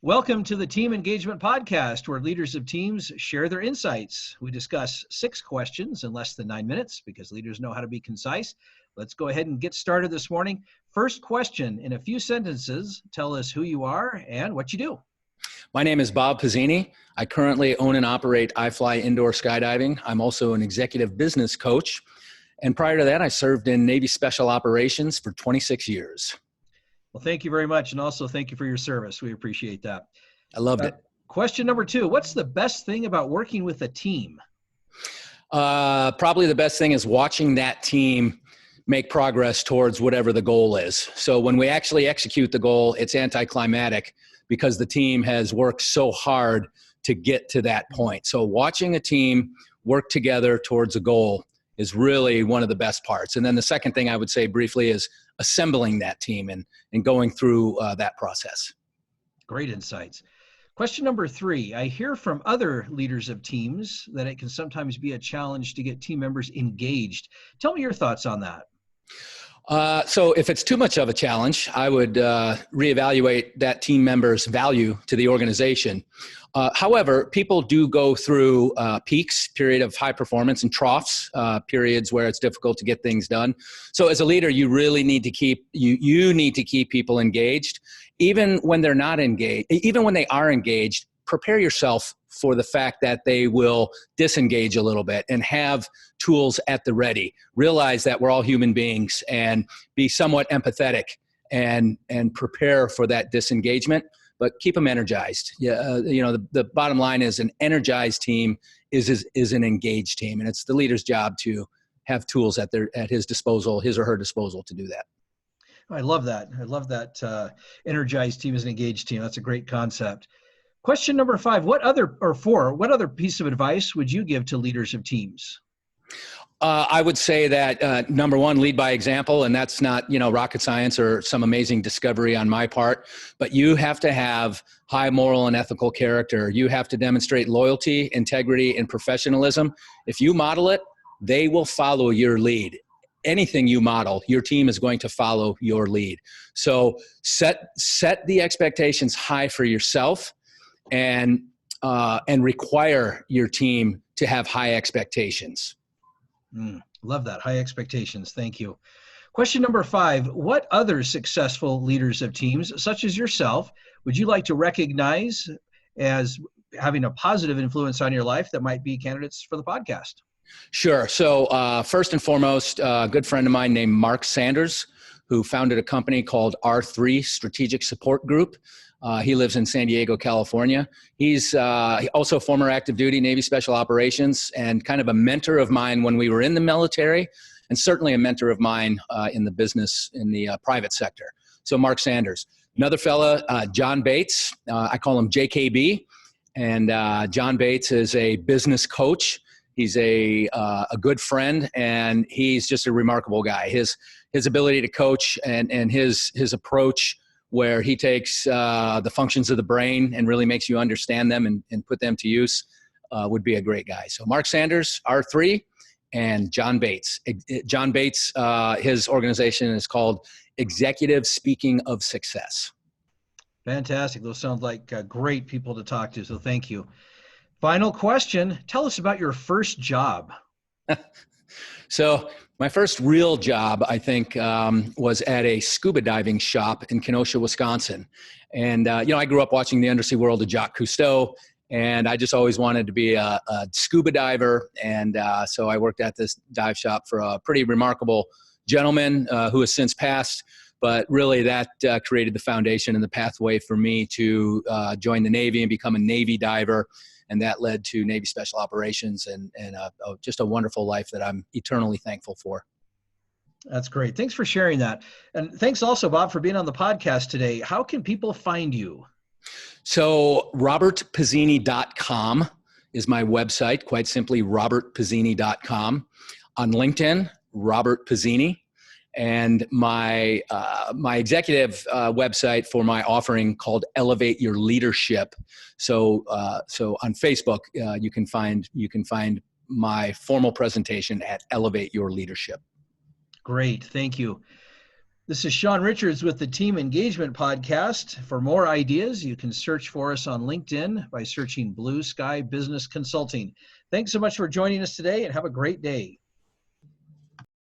Welcome to the Team Engagement Podcast, where leaders of teams share their insights. We discuss 6 questions in less than 9 minutes because leaders know how to be concise. Let's go ahead and get started this morning. First question, in a few sentences, tell us who you are and what you do. My name is Bob Pizzini. I currently own and operate iFly Indoor Skydiving. I'm also an executive business coach. And prior to that, I served in Navy Special Operations for 26 years. Well, thank you very much. And also thank you for your service. We appreciate that. I loved it. Question number 2, what's the best thing about working with a team? Probably the best thing is watching that team make progress towards whatever the goal is. So when we actually execute the goal, it's anticlimactic because the team has worked so hard to get to that point. So watching a team work together towards a goal is really one of the best parts. And then the second thing I would say briefly is assembling that team and going through that process. Great insights. Question number 3, I hear from other leaders of teams that it can sometimes be a challenge to get team members engaged. Tell me your thoughts on that. So if it's too much of a challenge, I would reevaluate that team member's value to the organization. However, people do go through peaks, period of high performance, and troughs, periods where it's difficult to get things done. So as a leader, you really need to keep you need to keep people engaged, even when they're not engaged. Even when they are engaged, prepare yourself for the fact that they will disengage a little bit and have tools at the ready. Realize that we're all human beings and be somewhat empathetic and prepare for that disengagement, but keep them energized. The bottom line is an energized team is an engaged team, and it's the leader's job to have tools at his or her disposal to do that. I love that. I love that energized team is an engaged team. That's a great concept. Question number 5, what other piece of advice would you give to leaders of teams? I would say that number 1, lead by example, and that's not rocket science or some amazing discovery on my part, but you have to have high moral and ethical character. You have to demonstrate loyalty, integrity, and professionalism. If you model it, they will follow your lead. Anything you model, your team is going to follow your lead. So set the expectations high for yourself, and require your team to have high expectations. Love that. High expectations. Thank you. Question number 5, what other successful leaders of teams, such as yourself, would you like to recognize as having a positive influence on your life that might be candidates for the podcast? Sure. So first and foremost, a good friend of mine named Mark Sanders, who founded a company called R3 Strategic Support Group. He lives in San Diego, California. He's also former active duty Navy Special Operations and kind of a mentor of mine when we were in the military, and certainly a mentor of mine in the business, in the private sector. So Mark Sanders. Another fella, John Bates. I call him JKB. And John Bates is a business coach. He's a good friend, and he's just a remarkable guy. His ability to coach and his approach, where he takes the functions of the brain and really makes you understand them and put them to use, would be a great guy. So Mark Sanders, R3, and John Bates. John Bates, his organization is called Executive Speaking of Success. Fantastic. Those sound like great people to talk to, so thank you. Final question, tell us about your first job. So my first real job, I think, was at a scuba diving shop in Kenosha, Wisconsin. And, I grew up watching the undersea world of Jacques Cousteau, and I just always wanted to be a scuba diver. And so I worked at this dive shop for a pretty remarkable gentleman who has since passed. But really that created the foundation and the pathway for me to join the Navy and become a Navy diver. And that led to Navy Special Operations and just a wonderful life that I'm eternally thankful for. That's great. Thanks for sharing that. And thanks also, Bob, for being on the podcast today. How can people find you? So robertpizzini.com is my website, quite simply robertpizzini.com. On LinkedIn, Robert Pizzini. And my executive website for my offering called Elevate Your Leadership. So on Facebook, you can find my formal presentation at Elevate Your Leadership. Great, thank you. This is Sean Richards with the Team Engagement Podcast. For more ideas, you can search for us on LinkedIn by searching Blue Sky Business Consulting. Thanks so much for joining us today, and have a great day.